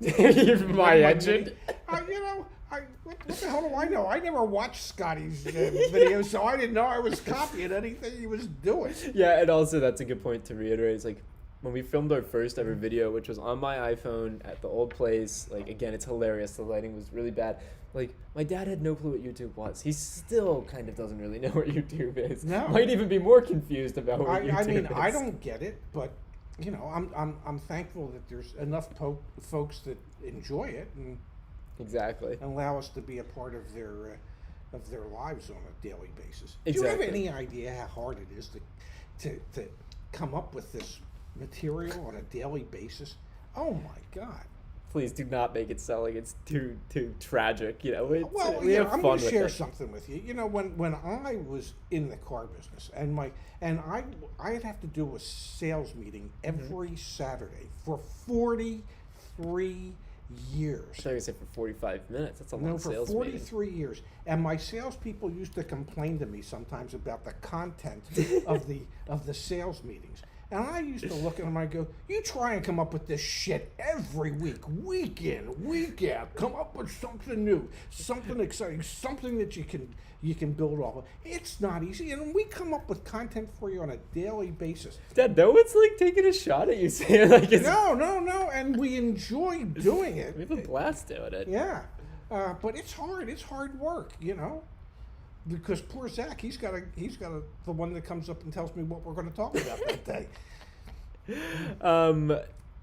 my engine. What the hell do I know? I never watched Scotty's videos, so I didn't know I was copying anything he was doing. Yeah, and also that's a good point to reiterate. It's like when we filmed our first ever video, which was on my iPhone at the old place. Like, again, it's hilarious. The lighting was really bad. Like, my dad had no clue what YouTube was. He still kind of doesn't really know what YouTube is. No. Might even be more confused about what YouTube is. I don't get it, but I'm thankful that there's enough folks that enjoy it and Exactly. allow us to be a part of their lives on a daily basis. Exactly. Do you have any idea how hard it is to come up with this material on a daily basis? Oh my God. Please do not make it sound like it's too tragic. We have I'm fun going to with share it. something with you. When I was in the car business, I'd have to do a sales meeting every Saturday for 43 years. I thought you were going to say for 45 minutes. That's a long No, for sales 43 years. And my salespeople used to complain to me sometimes about the content of the sales meetings. And I used to look at them and I go, you try and come up with this shit every week in, week out. Come up with something new, something exciting, something that you can build off of. It's not easy. And we come up with content for you on a daily basis. Dad, no one's like taking a shot at you saying like it's... No. And we enjoy doing it. We have a blast doing it. Yeah. But it's hard. It's hard work, Because poor Zach, he's got the one that comes up and tells me what we're going to talk about that day.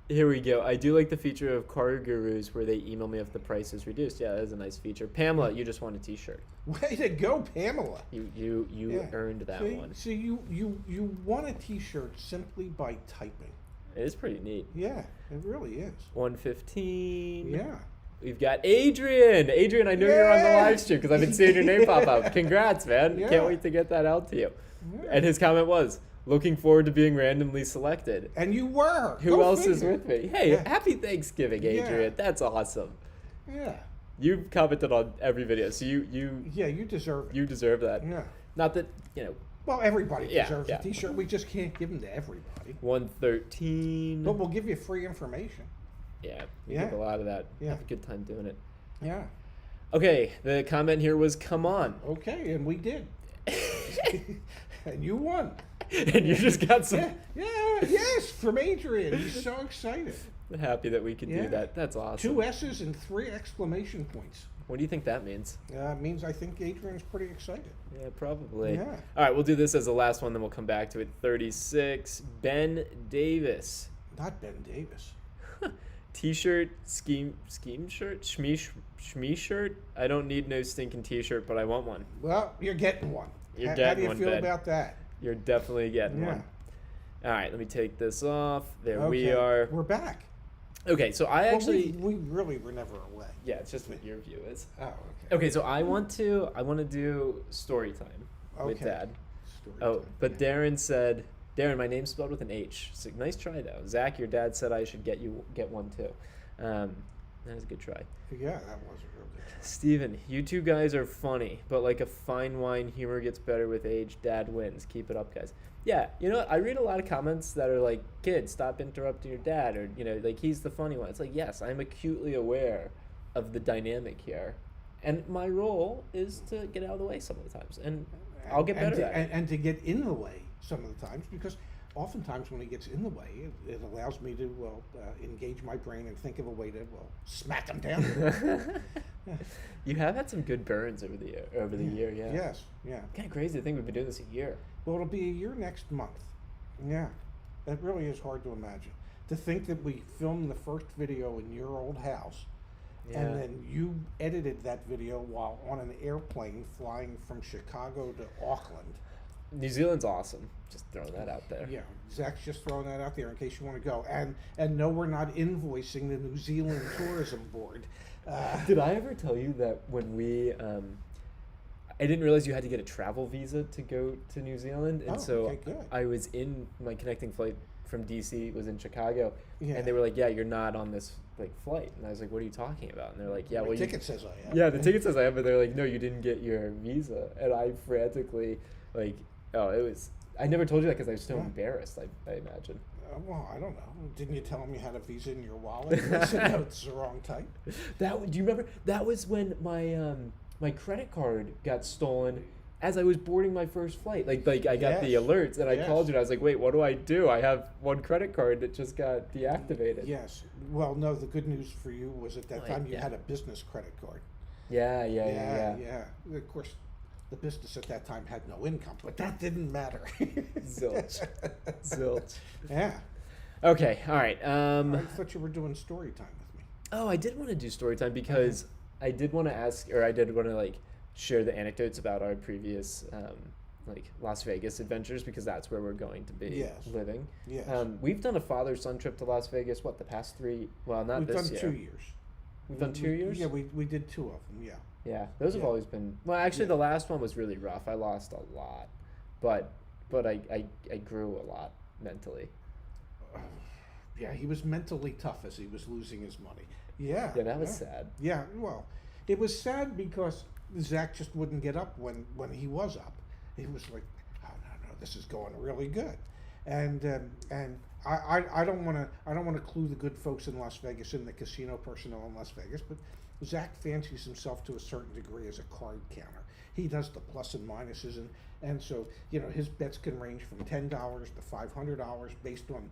Here we go. I do like the feature of Car Gurus where they email me if the price is reduced. Yeah, that is a nice feature. Pamela, you just won a T-shirt. Way to go, Pamela! You Yeah. earned that one. So you won a T-shirt simply by typing. It is pretty neat. Yeah, it really is. 115. Yeah. We've got Adrian. Adrian, I know you're on the Yay! live stream because I've been seeing your name pop up. Congrats, man. Yeah. Can't wait to get that out to you. Yeah. And his comment was, looking forward to being randomly selected. And you were. Who Go else is figure. with me? Hey, Yeah. happy Thanksgiving, Adrian. Yeah. That's awesome. Yeah. You've commented on every video, so you deserve it. you deserve that. Yeah. Not that, Well, everybody Yeah, deserves yeah. a T-shirt. We just can't give them to everybody. 113. But we'll give you free information. Yeah, we Yeah. give a lot of that. Yeah. Have a good time doing it. Yeah. Okay, the comment here was, come on. Okay, and we did. And you won. And you just got some... Yes, from Adrian. He's so excited. Happy that we could Yeah. do that. That's awesome. 2 S's and 3 exclamation points. What do you think that means? It means I think Adrian's pretty excited. Yeah, probably. Yeah. All right, we'll do this as the last one, then we'll come back to it. 36, Ben Davis. Not Ben Davis. T-shirt, scheme shirt, shmee shirt. I don't need no stinking T-shirt, but I want one. Well, you're getting one. You're How getting do you one, feel Ben. about that? You're definitely getting Yeah. one. All right, let me take this off. There we Okay, are. We're back. Okay, so I actually we really were never away. yeah, it's just what your view is. Oh, okay. Okay, so I want to do story time with Okay. Dad. Story Oh, time, but yeah. Darren said, Darren, my name's spelled with an H. So nice try though. Zach, your dad said I should get one too. That was a good try. Yeah, that was a real good try. Steven, you two guys are funny, but like a fine wine, humor gets better with age. Dad wins. Keep it up, guys. Yeah, you know what? I read a lot of comments that are like, kids, stop interrupting your dad, or, you know, like, he's the funny one. It's like, yes, I'm acutely aware of the dynamic here. And my role is to get out of the way some of the times. And I'll get better at it. And to get in the way some of the times, because oftentimes when he gets in the way, it allows me to engage my brain and think of a way to smack him down. Yeah. You have had some good burns over the year, yeah. Yes, yeah. Kind of crazy to think we've been doing this a year. Well, it'll be a year next month. Yeah, that really is hard to imagine. To think that we filmed the first video in your old house, Yeah. and then you edited that video while on an airplane flying from Chicago to Auckland. New Zealand's awesome. Just throwing that out there. Yeah, Zach's just throwing that out there in case you want to go. And no, we're not invoicing the New Zealand Tourism Board. Did I ever tell you that when we, I didn't realize you had to get a travel visa to go to New Zealand, and Oh, so okay, good. I was in my connecting flight from DC was in Chicago, Yeah. and they were like, "Yeah, you're not on this like flight," and I was like, "What are you talking about?" And they're like, "Yeah, My well, ticket says I am. yeah, the ticket says I am," but they're like, "No, you didn't get your visa," and I frantically like, oh, it was. I never told you that because I was so Yeah. embarrassed. I imagine. Well, I don't know. Didn't you tell him you had a visa in your wallet? I said, no, it's the wrong type. Do you remember? That was when my my credit card got stolen as I was boarding my first flight. Like I got the Yes. alerts and I Yes. called you and I was like, wait, what do I do? I have one credit card that just got deactivated. Yes. Well, no, the good news for you was at that Oh, time you yeah. had a business credit card. Yeah. Yeah. Of course, the business at that time had no income, but that didn't matter. Zilch. Zilch. Yeah. Okay, all right. I thought you were doing story time with me. Oh, I did want to do story time because I did want to ask, or I did want to like share the anecdotes about our previous like Las Vegas adventures because that's where we're going to be Yes. living. Yes. We've done a father-son trip to Las Vegas. What, the past 3? Well, not We've this done year. 2 years. We've done 2 years. Yeah, we did 2 of them. Yeah. Yeah, those have Yeah. always been. Well, actually, Yeah. the last one was really rough. I lost a lot, but I grew a lot mentally. Yeah, he was mentally tough as he was losing his money. Yeah. Yeah, that was sad. Yeah, well, it was sad because Zach just wouldn't get up when he was up. He was like, "Oh no, this is going really good," and I don't want to clue the good folks in Las Vegas in the casino personnel in Las Vegas, but Zach fancies himself to a certain degree as a card counter. He does the plus and minuses, and so his bets can range from $10 to $500 based on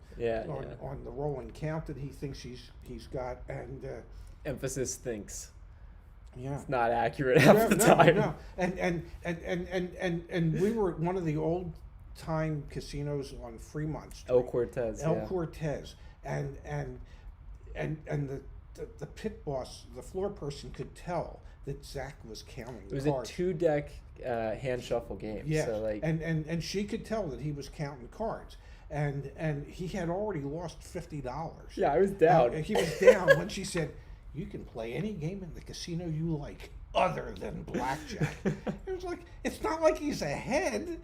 on the rolling count that he thinks he's got, and Emphasis thinks. yeah. It's not accurate half the time. No. And we were at one of the old time casinos on Fremont Street. El Cortez. El Cortez. And the pit boss, the floor person, could tell that Zach was counting It was cards. a 2-deck hand shuffle game. Yeah. So like and she could tell that he was counting cards. And he had already lost $50. yeah, I was down. He was down when she said, "You can play any game in the casino you like other than blackjack." It was like, it's not like he's ahead.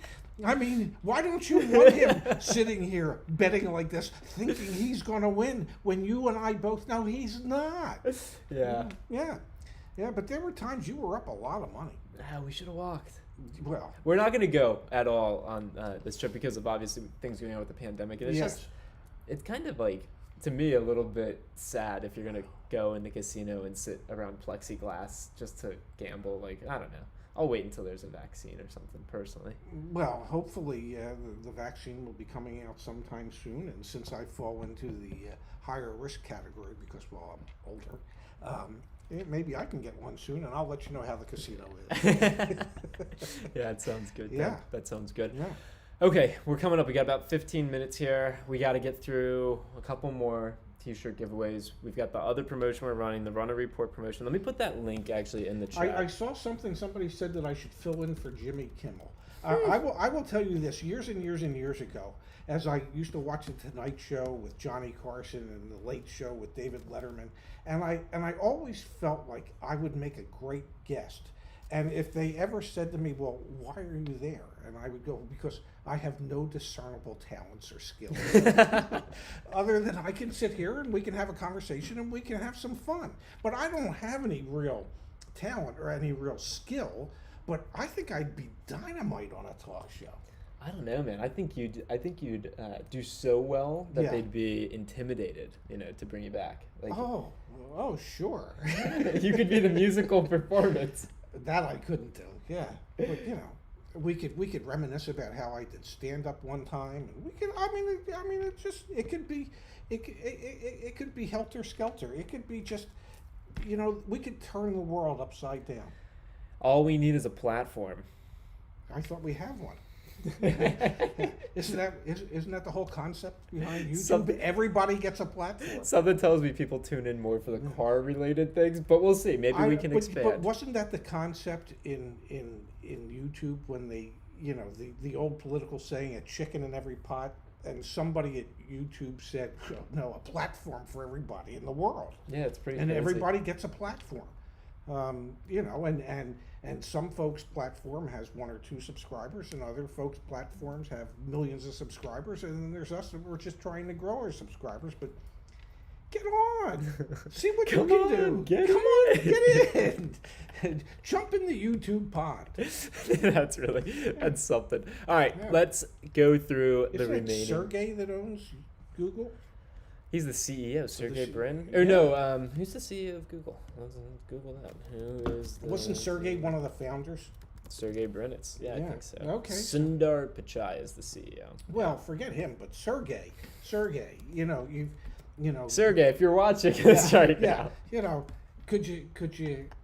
I mean, why don't you want him sitting here betting like this, thinking he's going to win when you and I both know he's not? Yeah. Yeah, but there were times you were up a lot of money. We should have walked. Well, We're not going to go at all on this trip because of obviously things going on with the pandemic. And it's Yes. just, it's kind of like, to me, a little bit sad if you're going to go in the casino and sit around plexiglass just to gamble. Like, I don't know. I'll wait until there's a vaccine or something, personally. well, hopefully the vaccine will be coming out sometime soon. And since I fall into the higher risk category because, well, I'm older, maybe I can get one soon, and I'll let you know how the casino is. Yeah, it sounds good. Yeah. That sounds good. Yeah. Okay, we're coming up. We got about 15 minutes here. We got to get through a couple more t-shirt giveaways. We've got the other promotion we're running, the Runner Report promotion. Let me put that link actually in the chat. I saw somebody said that I should fill in for Jimmy Kimmel. I will tell you this: years and years and years ago, as I used to watch the Tonight Show with Johnny Carson and the Late Show with David Letterman, and I always felt like I would make a great guest. And if they ever said to me, "Well, why are you there?" and I would go, "Because I have no discernible talents or skills, other than I can sit here and we can have a conversation and we can have some fun. But I don't have any real talent or any real skill. But I think I'd be dynamite on a talk show." I don't know, man. I think you'd do so well that Yeah. they'd be intimidated, to bring you back. Like, Oh, sure. you could be the musical performance. That I couldn't do. Yeah, but we could reminisce about how I did stand up one time, and we could. It could be helter skelter. It could be just, we could turn the world upside down. All we need is a platform. I thought we have one. Isn't that the whole concept behind YouTube? Everybody gets a platform. Something tells me people tune in more for the car-related things, but we'll see. Maybe we can expand. But wasn't that the concept in YouTube when they, the old political saying, "a chicken in every pot"? And somebody at YouTube said, "No, a platform for everybody in the world." Yeah, it's pretty. And crazy. everybody gets a platform. And some folks' platform has 1 or 2 subscribers, and other folks' platforms have millions of subscribers, and then there's us that we're just trying to grow our subscribers. But get on, see what you can do. Get in, jump in the YouTube pond. That's something. All right, let's go through the Isn't it remaining. Sergey that owns Google? He's the CEO, Sergey Brin. Yeah. Or no, who's the CEO of Google? Let's Google that. Who is the Wasn't Sergey one of the founders? Sergey Brin. I think so. Okay. Sundar Pichai is the CEO. Well, forget him, but Sergey, Sergey, Sergey, if you're watching this right yeah, now. could you,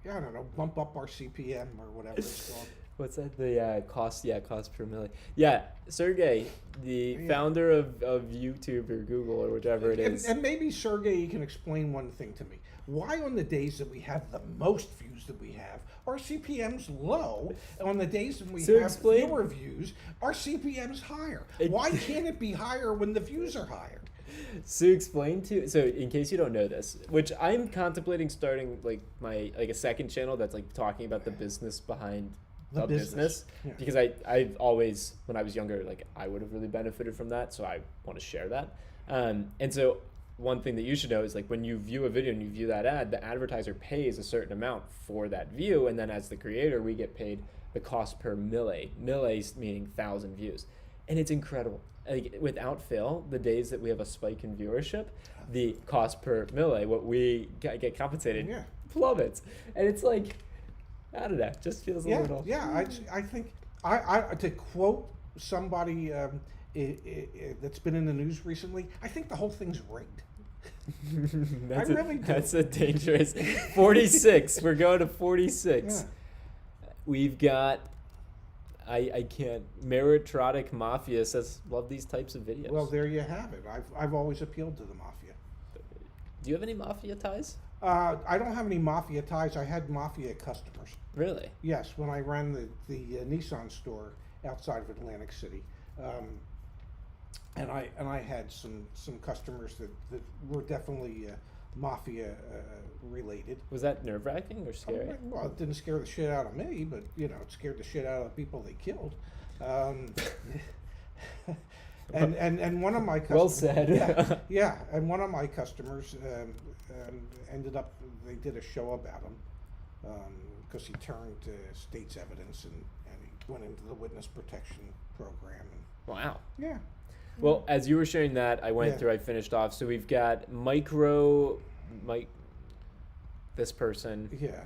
I don't know, bump up our CPM or whatever it's called. What's that? The cost per million. Yeah, Sergey, the founder of YouTube or Google or whichever it is. And maybe, Sergey, can explain one thing to me. Why on the days that we have the most views that we have, our CPM's low, and on the days when we have fewer views, our CPM's higher? Why can't it be higher when the views are higher? So in case you don't know this, which I'm contemplating starting a second channel that's talking about the business behind the business. Yeah. Because I've always, when I was younger, I would have really benefited from that, so I want to share that. And so one thing that you should know is when you view a video and you view that ad, the advertiser pays a certain amount for that view, and then as the creator, we get paid the cost per mille meaning 1,000 views, and it's incredible. Without fail, the days that we have a spike in viewership, the cost per mille, what we get compensated, plummets, and it's I don't know, just feels a little. Yeah, I think I to quote somebody that's been in the news recently, I think the whole thing's rigged. I really do. That's a dangerous 46. We're going to 46. Yeah. We've got. I can't. Meritronic Mafia says, love these types of videos. Well, there you have it. I've always appealed to the mafia. Do you have any mafia ties? I don't have any mafia ties. I had mafia customers. Really? Yes, when I ran the Nissan store outside of Atlantic City, and I had some customers that were definitely mafia related. Was that nerve-wracking or scary? Well, it didn't scare the shit out of me, but it scared the shit out of the people they killed. And one of my customers, well said. yeah, and one of my customers ended up. They did a show about him because he turned state's evidence and he went into the witness protection program. Wow. Yeah. Well, as you were sharing that, I went through. I finished off. So we've got this person. Yeah.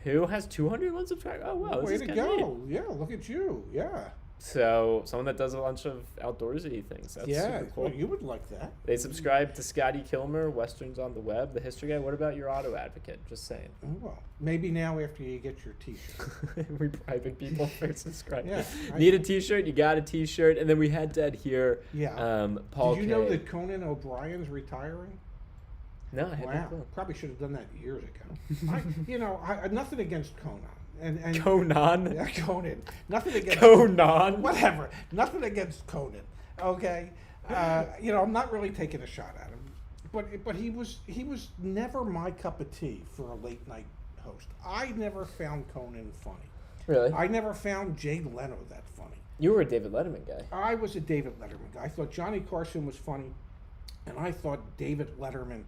Who has 201 subscribers? Oh wow! Way to go! Yeah, look at you. Yeah. So someone that does a bunch of outdoorsy things. That's super cool. Well, you would like that. They subscribe to Scotty Kilmer, Westerns on the Web, The History Guy. What about Your Auto Advocate? Just saying. Oh, well, maybe now after you get your T-shirt. We private people first subscribe. Yeah. Need a T-shirt? You got a T-shirt. And then we had Dad here. Yeah. Paul Did you know that Conan O'Brien's retiring? No, I hadn't. Wow. Probably should have done that years ago. Nothing against Conan. and Conan. Yeah, Conan. Nothing against Conan. Whatever. Nothing against Conan. Okay. I'm not really taking a shot at him, but he was never my cup of tea for a late night host. I never found Conan funny. Really? I never found Jay Leno that funny. You were a David Letterman guy. I was a David Letterman guy. I thought Johnny Carson was funny, and I thought David Letterman.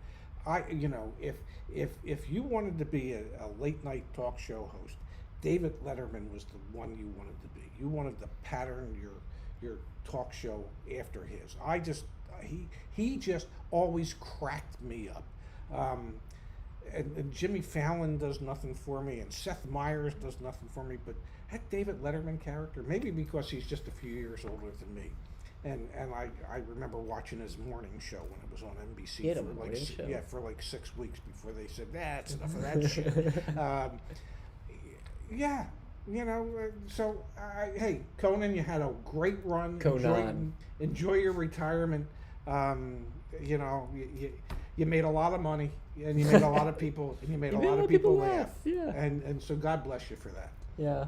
If you wanted to be a late night talk show host, David Letterman was the one you wanted to be. You wanted to pattern your talk show after his. He just always cracked me up. And Jimmy Fallon does nothing for me, and Seth Meyers does nothing for me, but that David Letterman character, maybe because he's just a few years older than me. And I remember watching his morning show when it was on NBC He had a morning show? for like 6 weeks before they said, that's enough of that shit. Yeah, so hey, Conan, you had a great run. Conan. Enjoy your retirement. You made a lot of money, and you made a lot of people, and you made a lot of people laugh. Yeah. And so God bless you for that. Yeah.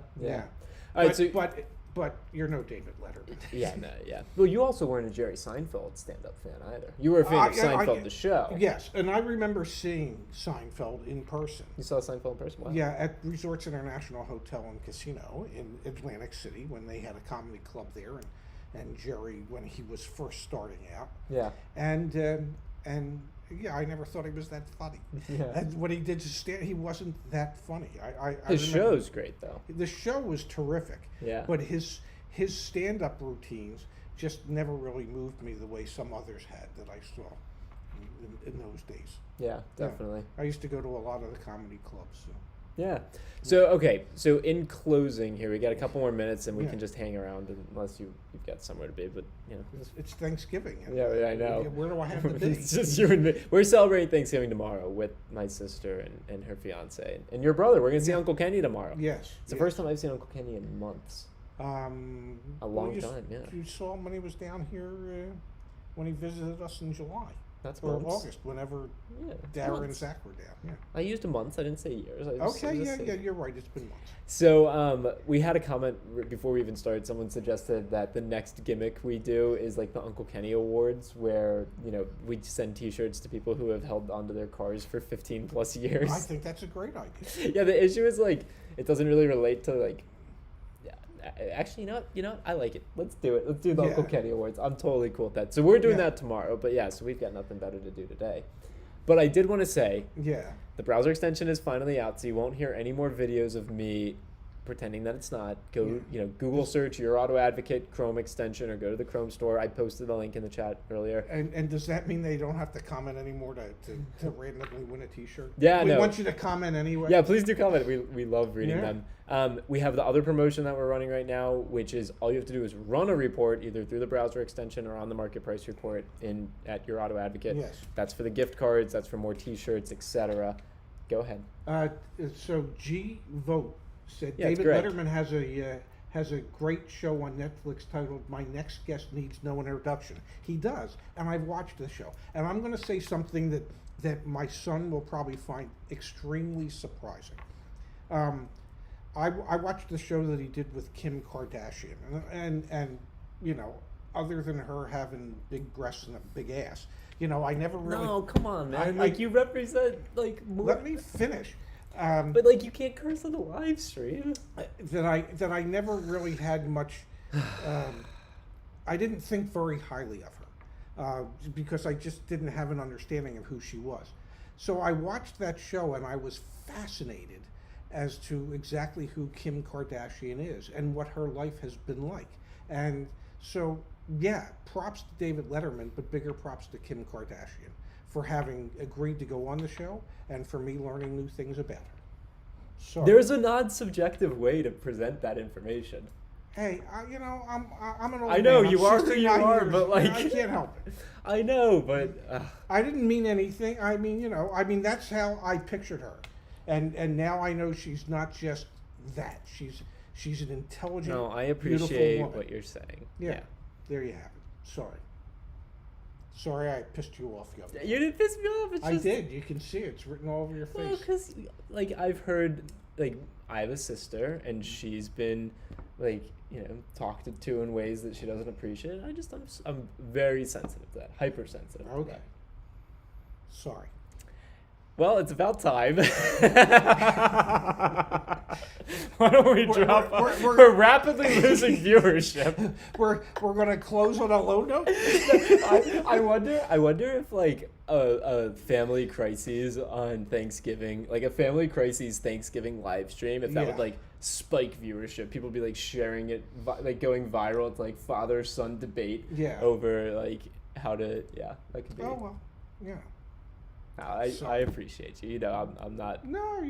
All All right, right, but you're no David Letterman. Yeah. Well, you also weren't a Jerry Seinfeld stand-up fan either. You were a fan of Seinfeld, the show. Yes, and I remember seeing Seinfeld in person. You saw Seinfeld in person? Wow. Yeah, at Resorts International Hotel and Casino in Atlantic City when they had a comedy club there, and Jerry when he was first starting out. Yeah. And yeah, I never thought he was that funny. Yeah. And when he did he wasn't that funny. His show's great though. The show was terrific. Yeah. But his stand-up routines just never really moved me the way some others had that I saw in those days. Yeah, definitely. Yeah. I used to go to a lot of the comedy clubs. So. Yeah. So in closing here, we got a couple more minutes and we can just hang around unless you've got somewhere to be, but It's Thanksgiving. Yeah, I know. Where do I have to be? It's just you and me. We're celebrating Thanksgiving tomorrow with my sister and her fiance and your brother. We're going to see Uncle Kenny tomorrow. Yes. It's the first time I've seen Uncle Kenny in months. A long time, yeah. You saw him when he was down here when he visited us in July. That's or months. August, whenever Darren and Zach were down. Yeah. I used months. I didn't say years. You're right. It's been months. So we had a comment before we even started. Someone suggested that the next gimmick we do is like the Uncle Kenny Awards, where we send T-shirts to people who have held onto their cars for 15 plus years. I think that's a great idea. Yeah, the issue is it doesn't really relate to actually, you know what? I like it. Let's do it. Let's do the Uncle Kenny Awards. I'm totally cool with that. So we're doing that tomorrow. But so we've got nothing better to do today. But I did want to say, the browser extension is finally out, so you won't hear any more videos of me pretending that it's not. Go, Google search Your Auto Advocate Chrome extension or go to the Chrome store. I posted the link in the chat earlier. And does that mean they don't have to comment anymore to randomly win a T-shirt? Yeah, we want you to comment anyway. Yeah, please do comment. We love reading them. We have the other promotion that we're running right now, which is all you have to do is run a report either through the browser extension or on the market price report at Your Auto Advocate. Yes. That's for the gift cards. That's for more T-shirts, etc. Go ahead. So G Vote said David Letterman has a great show on Netflix titled My Next Guest Needs No Introduction. He does, and I've watched the show. And I'm going to say something that my son will probably find extremely surprising. I watched the show that he did with Kim Kardashian, and other than her having big breasts and a big ass, I never really. No, come on, man. You represent more. Let me finish. But you can't curse on the live stream. That I never really had much. I didn't think very highly of her because I just didn't have an understanding of who she was. So I watched that show and I was fascinated as to exactly who Kim Kardashian is and what her life has been like. And so, props to David Letterman, but bigger props to Kim Kardashian for having agreed to go on the show and for me learning new things about her. So there's a non-subjective way to present that information. Hey, I'm an old I know man. you are who you are, but I can't help it. I know, but I didn't mean anything. I mean that's how I pictured her, and now I know she's not just that. She's an intelligent, no, I appreciate woman. what you're saying. Yeah, there you have it. Sorry, I pissed you off, You didn't piss me off. I did. You can see it. It's written all over your face. Well, because I've heard like, I have a sister, and she's been, like, talked to in ways that she doesn't appreciate. I'm very sensitive to that, hypersensitive to Okay. that. Sorry. Well, it's about time. Why don't we drop? We're rapidly losing viewership. We're gonna close on a low note. I wonder if, like, a family crises on Thanksgiving, like a family crises Thanksgiving live stream, if that would, like, spike viewership. People would be, like, sharing it, like, going viral. It's like father-son debate over, like, how to that could be. Oh well, yeah. No, I appreciate you. I'm not. No,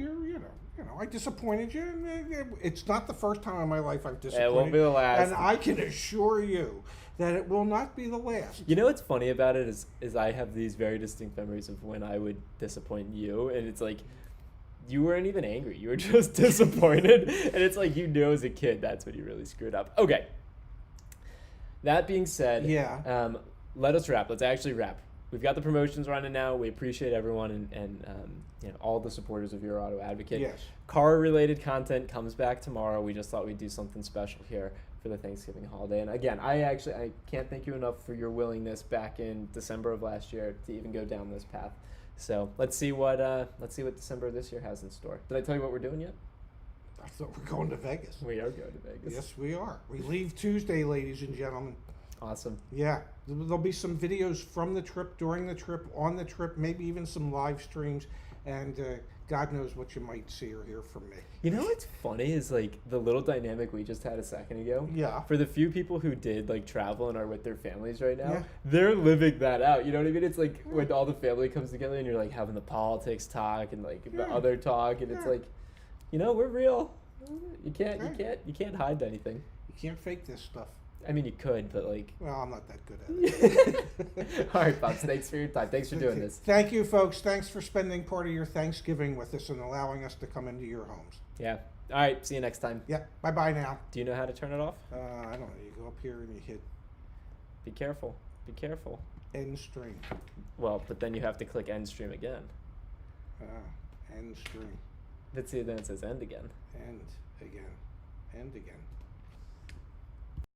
I disappointed you. And it's not the first time in my life I've disappointed. It won't be the last. And I can assure you that it will not be the last. You know what's funny about it is I have these very distinct memories of when I would disappoint you, and it's like you weren't even angry. You were just disappointed, and it's like as a kid that's when you really screwed up. Okay. That being said, let us wrap. Let's actually wrap. We've got the promotions running now. We appreciate everyone and all the supporters of Your Auto Advocate. Yes. Car-related content comes back tomorrow. We just thought we'd do something special here for the Thanksgiving holiday. And again, I can't thank you enough for your willingness back in December of last year to even go down this path. So let's see what December of this year has in store. Did I tell you what we're doing yet? I thought we're going to Vegas. We are going to Vegas. Yes, we are. We leave Tuesday, ladies and gentlemen. Awesome. Yeah, there'll be some videos from the trip, during the trip, on the trip, maybe even some live streams, and God knows what you might see or hear from me. You know what's funny is, like, the little dynamic we just had a second ago. Yeah. For the few people who did, like, travel and are with their families right now, they're living that out. You know what I mean? It's like when all the family comes together and you're, like, having the politics talk and, like, the other talk, and it's like, we're real. You can't hide anything. You can't fake this stuff. I mean, you could, but, like... Well, I'm not that good at it. All right, Pops. Thanks for your time. Thanks for doing this. Thank you, folks. Thanks for spending part of your Thanksgiving with us and allowing us to come into your homes. Yeah. All right. See you next time. Yeah. Bye-bye now. Do you know how to turn it off? I don't know. You go up here and you hit... Be careful. Be careful. End stream. Well, but then you have to click end stream again. End stream. Let's see, then it says end again. End again. End again.